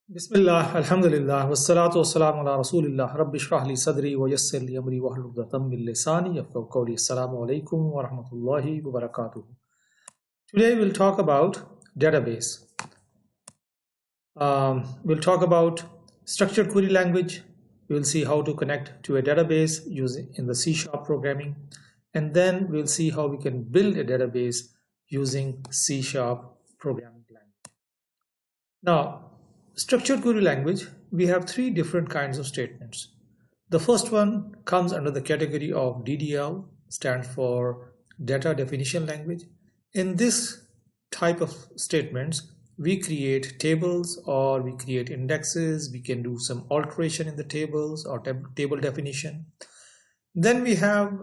Bismillah, Alhamdulillah, wassalatu wassalamu ala Rasulillah, Rabbi shrah li sadri wa yassir li amri wa hlul uqdatam min lisani yafqahu qawli. Assalamu alaikum wa rahmatullahi wa barakatuh. Today we'll talk about database. We'll talk about structured query language. We'll see how to connect to a database using in the C# programming, and then we'll see how we can build a database using C# programming language. Now, structured query language, we have three different kinds of statements. The first one comes under the category of DDL, stands for data definition language. In this type of statements, we create tables or we create indexes. We can do some alteration in the tables or table definition. Then we have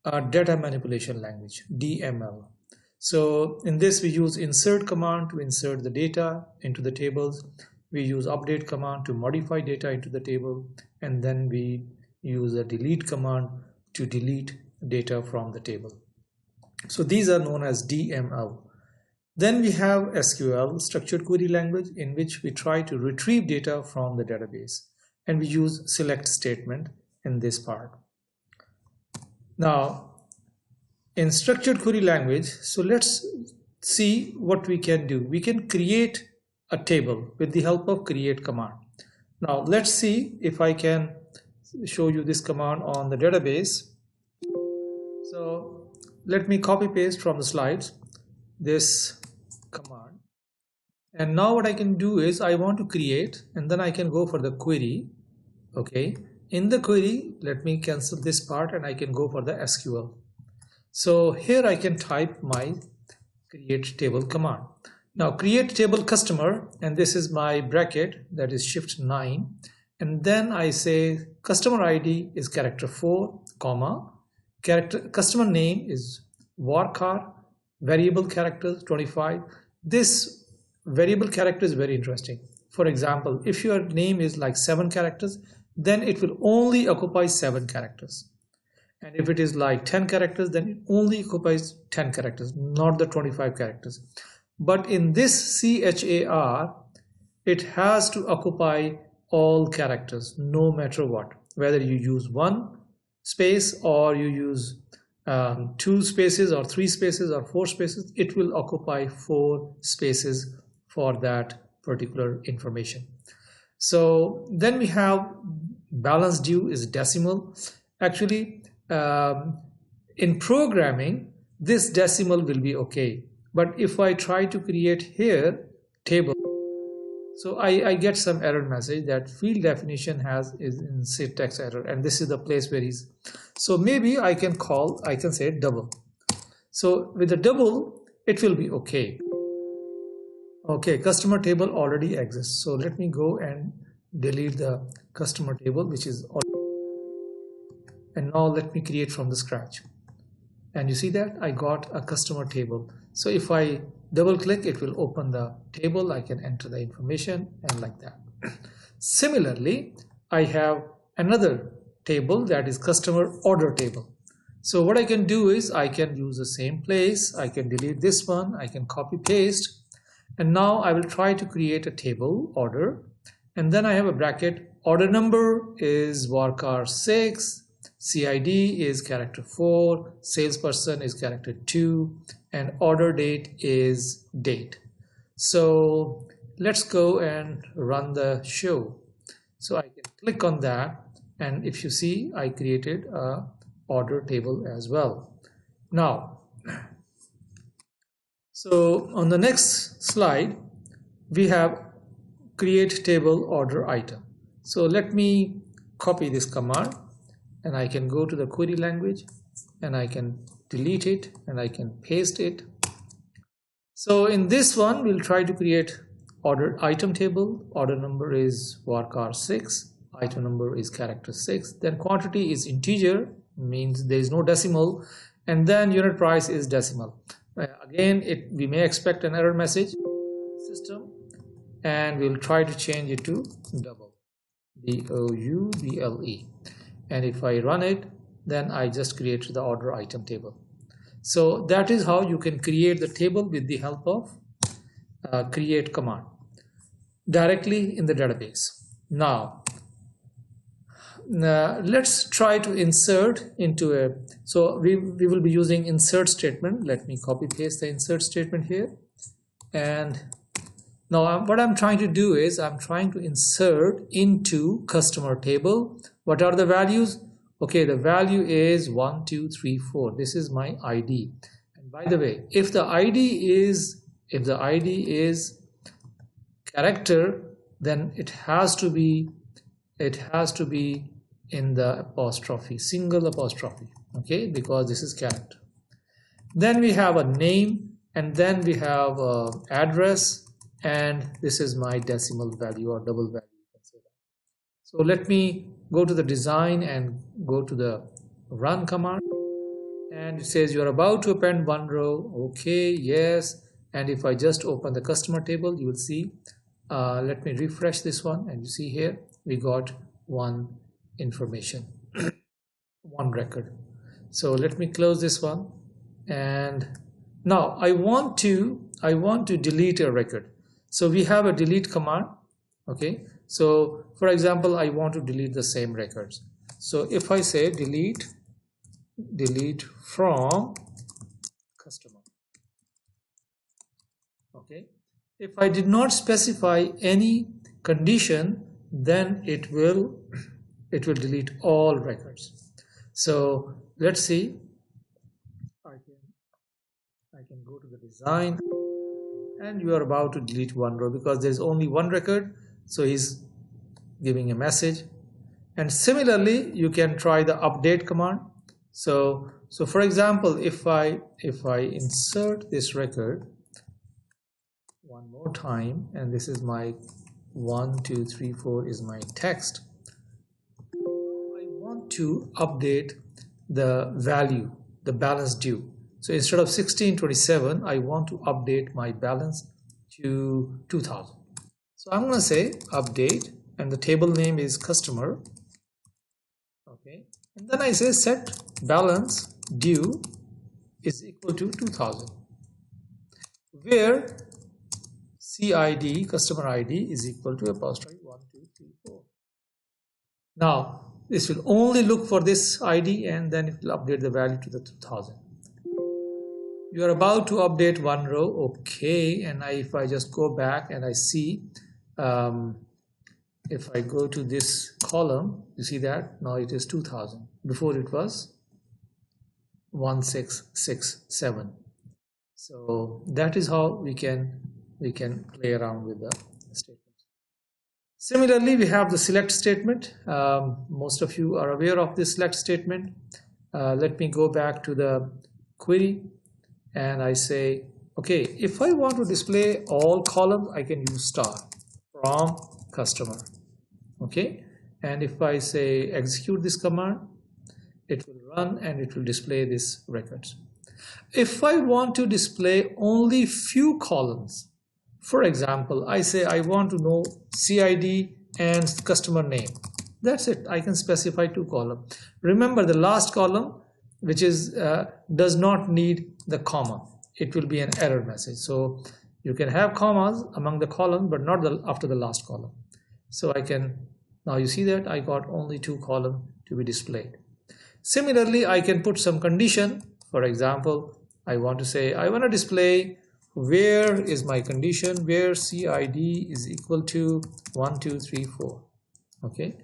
a data manipulation language, DML. So in this we use insert command to insert the data into the tables. We use update command to modify data into the table, and then we use a delete command to delete data from the table. So these are known as DML. Then we have SQL, structured query language, in which we try to retrieve data from the database, and we use select statement in this part. Now, in structured query language, so let's see what we can do. We can create a table with the help of create command. Now let's see if I can show you this command on the database. So let me copy paste from the slides this command, and now what I can do is I want to create, and then I can go for the query. Okay, in the query, let me cancel this part and I can go for the SQL. So here I can type my create table command. Now create table customer, and this is my bracket, that is shift 9, and then I say customer ID is character 4, comma, customer name is varchar, variable characters 25. This variable character is very interesting. For example, if your name is like 7 characters, then it will only occupy 7 characters. And if it is like 10 characters, then it only occupies 10 characters, not the 25 characters. But in this CHAR, it has to occupy all characters, no matter what. Whether you use 1 space or you use 2 spaces or 3 spaces or 4 spaces, it will occupy 4 spaces for that particular information. So then we have balance due is decimal. Actually, in programming, this decimal will be okay, but if I try to create here table, so I get some error message that field definition is in syntax error, and this is the place where he's. So maybe I can say double. So with the double, it will be okay. Okay, customer table already exists. So let me go and delete the customer table, which is already. And now let me create from the scratch, and you see that I got a customer table. So if I double click, it will open the table. I can enter the information, and like that. Similarly, I have another table, that is customer order table. So what I can do is I can use the same place. I can delete this one, I can copy paste, and now I will try to create a table order, and then I have a bracket. Order number is varchar 6, CID is character 4, salesperson is character 2, and order date is date. So let's go and run the show. So I can click on that, and if you see, I created a order table as well. Now, so on the next slide, we have create table order item. So let me copy this command, and I can go to the query language, and I can delete it, and I can paste it. So in this one, we'll try to create order item table. Order number is varchar 6, item number is character 6, then quantity is integer, means there is no decimal, and then unit price is decimal. Again, we may expect an error message system, and we'll try to change it to double, double. And if I run it, then I just create the order item table. So that is how you can create the table with the help of create command. directly in the database. Now let's try to insert into a, so we will be using insert statement. Let me copy paste the insert statement here. And now what I'm trying to do is I'm trying to insert into customer table. What are the values? Okay, the value is 1 2 3 4. This is my ID. And by the way, if the ID is character, then it has to be in the apostrophe, single apostrophe, okay, because this is character. Then we have a name, and then we have address, and this is my decimal value or double value. So let me go to the design and go to the run command, and it says you are about to append one row. Okay, yes. And if I just open the customer table, you will see, let me refresh this one, and you see here we got one information, one record. So let me close this one, and now I want to delete a record. So we have a delete command. Okay, so for example, I want to delete the same records. So if I say delete from customer, okay, if I did not specify any condition, then it will delete all records. So let's see, I can go to the design, and you are about to delete one row because there's only one record, so he's giving a message. And similarly, you can try the update command. So for example, if I insert this record one more time, and this is my 1 2 3 4 is my text, I want to update the value, the balance due. So instead of 1627, I want to update my balance to 2000. So I'm going to say update, and the table name is customer. Okay, and then I say set balance due is equal to 2000, where CID, customer ID, is equal to apostrophe 1 2 3 4. Now this will only look for this ID, and then it will update the value to the 2000. You are about to update one row. Okay, and if I just go back and I see, if I go to this column, you see that now it is 2000. Before it was 1667. So that is how we can play around with the statements. Similarly, we have the select statement. Most of you are aware of this select statement. Let me go back to the query, and I say, okay, if I want to display all columns, I can use star from customer. Okay, and if I say execute this command, it will run and it will display these records. If I want to display only few columns, for example, I say I want to know CID and customer name. That's it. I can specify 2 columns. Remember the last column, which is does not need the comma. It will be an error message. So you can have commas among the columns, but not after the last column. So I can, now you see that I got only 2 columns to be displayed. Similarly, I can put some condition. For example, I want to say I want to display where is my condition, where CID is equal to 1 2 3 4. Okay,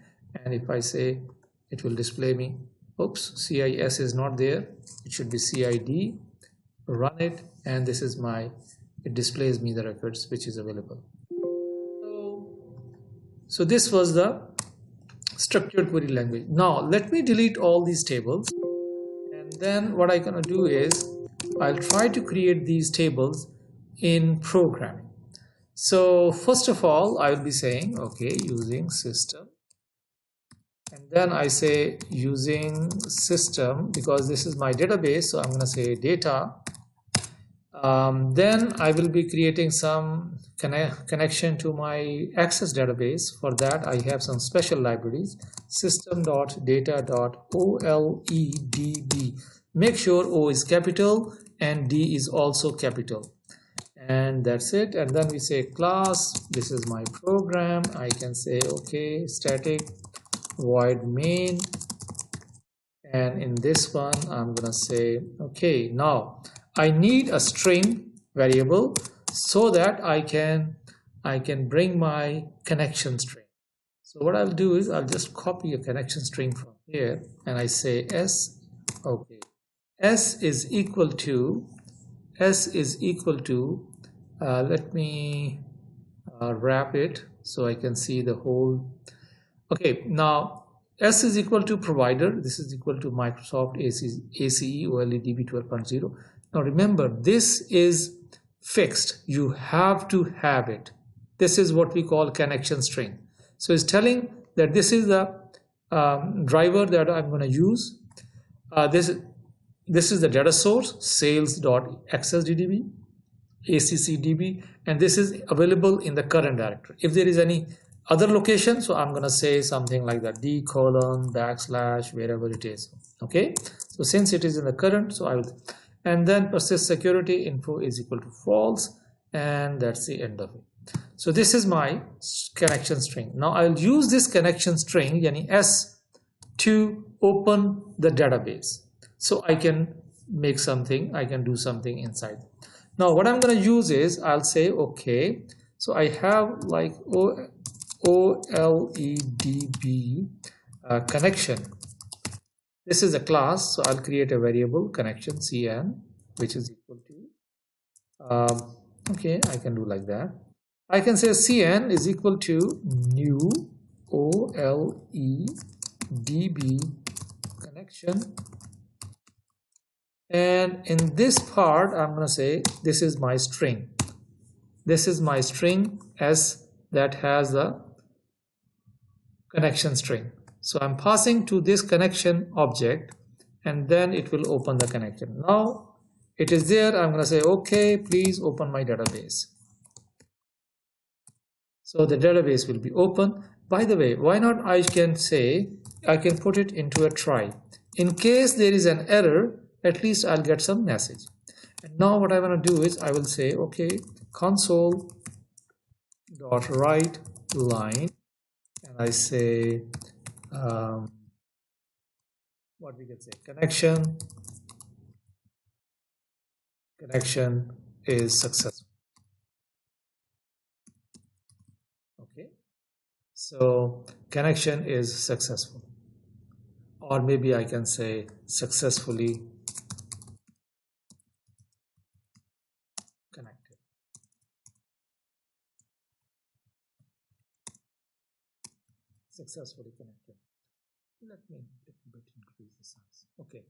and if I say, it will display me, oops, CIS is not there, it should be CID. Run it, and this is my, it displays me the records which is available. So this was the structured query language. Now let me delete all these tables, and then what I'm gonna do is I'll try to create these tables in programming. So first of all, I will be saying, okay, using system, and then I say using system, because this is my database, so I'm going to say data. Then I will be creating some connection to my Access database. For that, I have some special libraries, system.data.oledb. Make sure O is capital and D is also capital. and that's it. And then we say class, this is my program. I can say okay, static void main, and in this one I'm gonna say okay, now I need a string variable so that I can bring my connection string. So what I'll do is I'll just copy a connection string from here, and I say s, okay, s is equal to let me wrap it so I can see the whole. Okay, now S is equal to provider. This is equal to Microsoft ACE OLED DB 12.0. Now remember, this is fixed. You have to have it. This is what we call connection string. So it's telling that this is the driver that I'm going to use. This is the data source, sales.accessDB, ACCDB, and this is available in the current directory. If there is any other location, so I'm going to say something like that, d:\\, wherever it is. Okay, so since it is in the current, so I will, and then persist security info is equal to false, and that's the end of it. So this is my connection string. Now I'll use this connection string, yani S, to open the database. So I can make something, I can do something inside. Now what I'm going to use is, I'll say okay, so I have like OLEDB connection. This is a class, so I'll create a variable connection cn, which is equal to okay, I can do like that. I can say cn is equal to new OLEDB connection, and in this part I'm going to say this is my string. This is my string S that has the connection string. So I'm passing to this connection object, and then it will open the connection. Now it is there. I'm going to say okay, please open my database. So the database will be open. By the way, why not I can say I can put it into a try. In case there is an error, at least I'll get some message. And now what I want to do is I will say okay, console.write line, and I say what we can say, connection is successful. Okay, so connection is successful, or maybe I can say successfully connected. Successfully connected. Let me a little bit increase the size. Okay,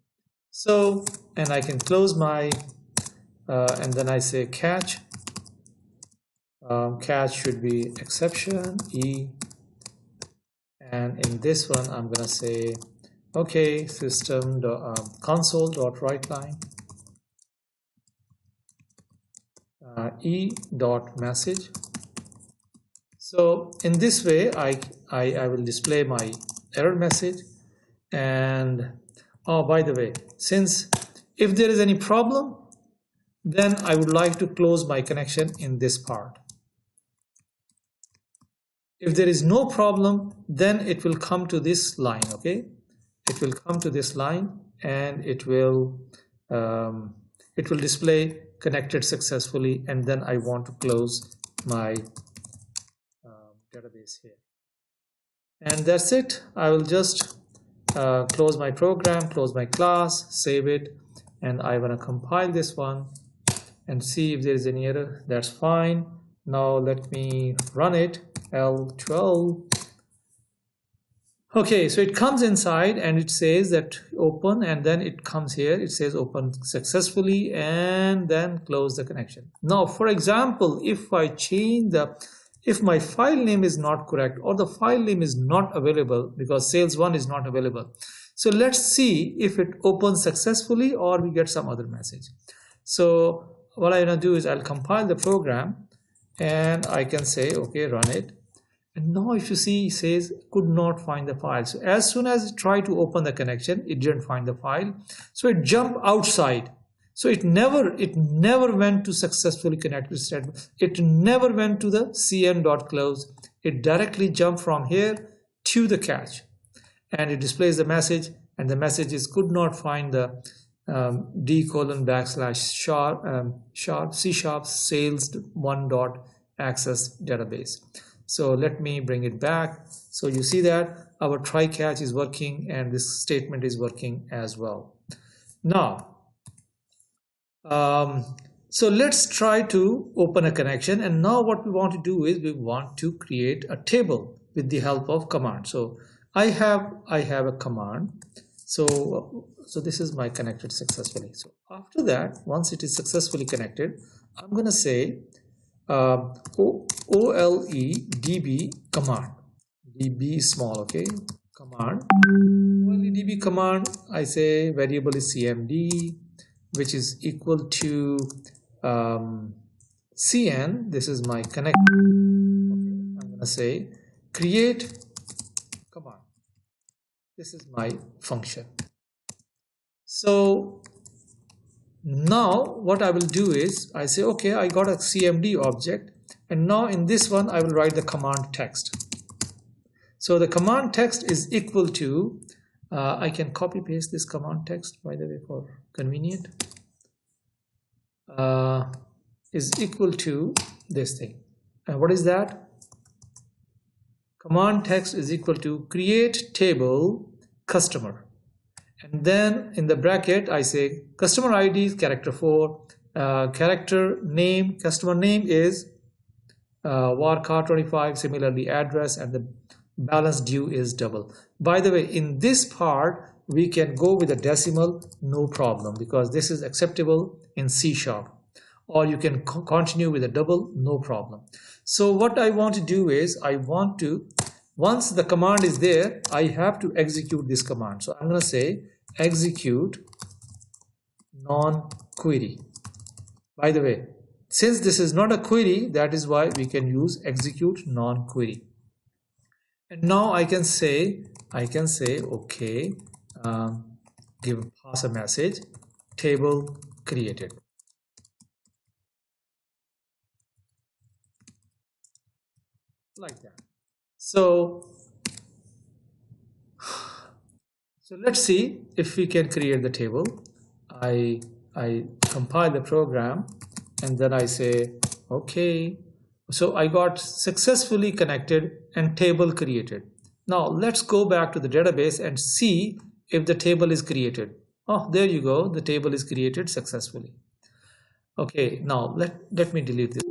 so, and I can close my and then I say catch. Catch should be exception E, and in this one I'm gonna say okay, system console.write line e.message. So in this way I will display my error message. And oh, by the way, since if there is any problem, then I would like to close my connection in this part. If there is no problem, then it will come to this line. Okay, it will come to this line, and it will display connected successfully, and then I want to close my database here, and that's it. I will just close my program, close my class, save it, and I want to compile this one and see if there is any error. That's fine. Now let me run it. L12. Okay, so it comes inside and it says that open, and then it comes here, it says open successfully, and then close the connection. Now for example, if I change if my file name is not correct, or the file name is not available because sales1 is not available, so let's see if it opens successfully or we get some other message. So what I'm going to do is I'll compile the program, and I can say okay, run it. And now if you see, it says could not find the file. So as soon as it tried to open the connection, it didn't find the file, so it jumped outside. So it never went to successfully connected statement. It never went to the cm.close. It directly jumped from here to the catch, and it displays the message, and the message is could not find the d:\/ C# sales one dot access database. So let me bring it back. So you see that our try catch is working and this statement is working as well. Now, so let's try to open a connection, and now what we want to do is we want to create a table with the help of command. So I have a command. So this is my connected successfully. So after that, once it is successfully connected, I'm going to say OLE DB command. DB is small, okay? Command. OLE DB command, I say variable is CMD, which is equal to CN. This is my connect. Okay, I'm going to say create command. This is my function. So now what I will do is I say, okay, I got a CMD object, and now in this one I will write the command text. So the command text is equal to, I can copy paste this command text, by the way, for convenient, is equal to this thing. And what is that? Command text is equal to create table customer, and then in the bracket I say customer ID is character 4, character name, customer name is warcar25, similarly address, and the balance due is double. By the way, in this part we can go with a decimal, no problem, because this is acceptable in C#, or you can continue with a double, no problem. So what I want to do is I want to, once the command is there, I have to execute this command. So I'm going to say execute non-query. By the way, since this is not a query, that is why we can use execute non-query. And now I can say okay, pass a message, table created. Like that. So let's see if we can create the table. I compile the program, and then I say okay. So I got successfully connected and table created. Now let's go back to the database and see if the table is created. Oh, there you go, the table is created successfully. Okay, now let me delete this.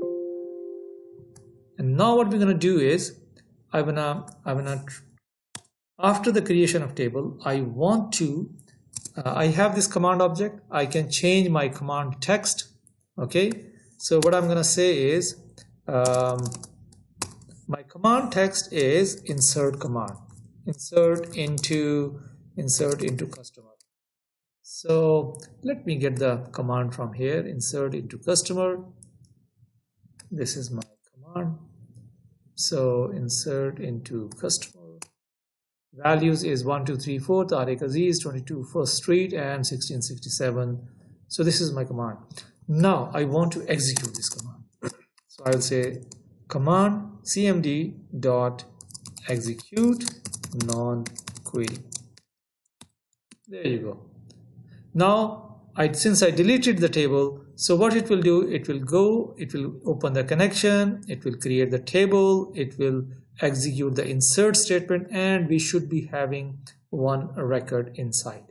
And now what we're going to do is I'm gonna after the creation of table, I want to I have this command object. I can change my command text. Okay, so what I'm gonna say is my command text is insert command, insert into customer. So let me get the command from here, insert into customer. This is my command. So insert into customer. Values is 1 2 3 4, Tariq Aziz, 22 First Street, and 1667. So this is my command. Now I want to execute this command. So I will say command cmd dot execute non-query. There you go. Now since I deleted the table, so what it will do, it will open the connection, it will create the table, it will execute the insert statement, and we should be having one record inside.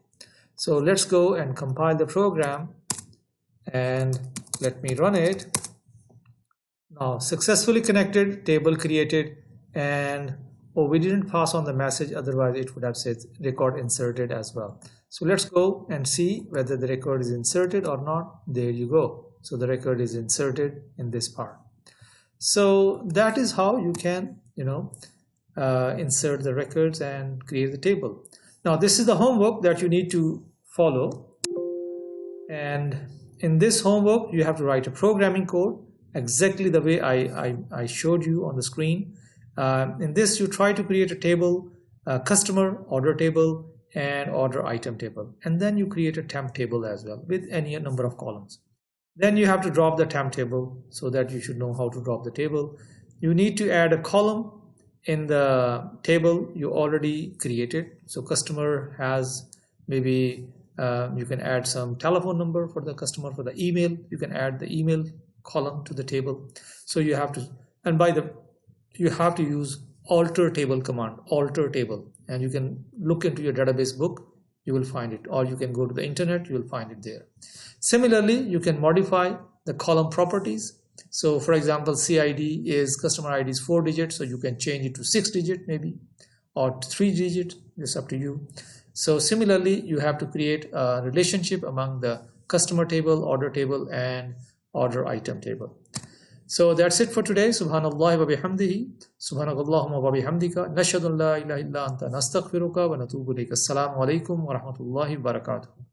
So let's go and compile the program and let me run it. Now successfully connected, table created, and we didn't pass on the message, otherwise it would have said record inserted as well. So let's go and see whether the record is inserted or not. There you go. So the record is inserted in this part. So that is how you can insert the records and create the table. Now this is the homework that you need to follow, and in this homework you have to write a programming code exactly the way I showed you on the screen. In this you try to create a table, customer order table, and order item table, and then you create a temp table as well with any number of columns. Then you have to drop the temp table, so that you should know how to drop the table. You need to add a column in the table you already created. So customer has maybe you can add some telephone number for the customer. For the email, you can add the email column to the table. So you have to, and you have to use alter table command, alter table, and you can look into your database book, you will find it, or you can go to the internet, you will find it there. Similarly, you can modify the column properties. So for example, CID is customer ID is 4 digits, so you can change it to 6 digit maybe, or 3 digit, it's up to you. So similarly, you have to create a relationship among the customer table, order table, and order item table. So that's it for today. Subhanallah wa bihamdihi, subhanakallahumma wa bihamdika, nashhadu an la ilaha illa anta, nastaghfiruka wa natubu ilayk. Assalamu alaikum wa rahmatullahi wa barakatuh.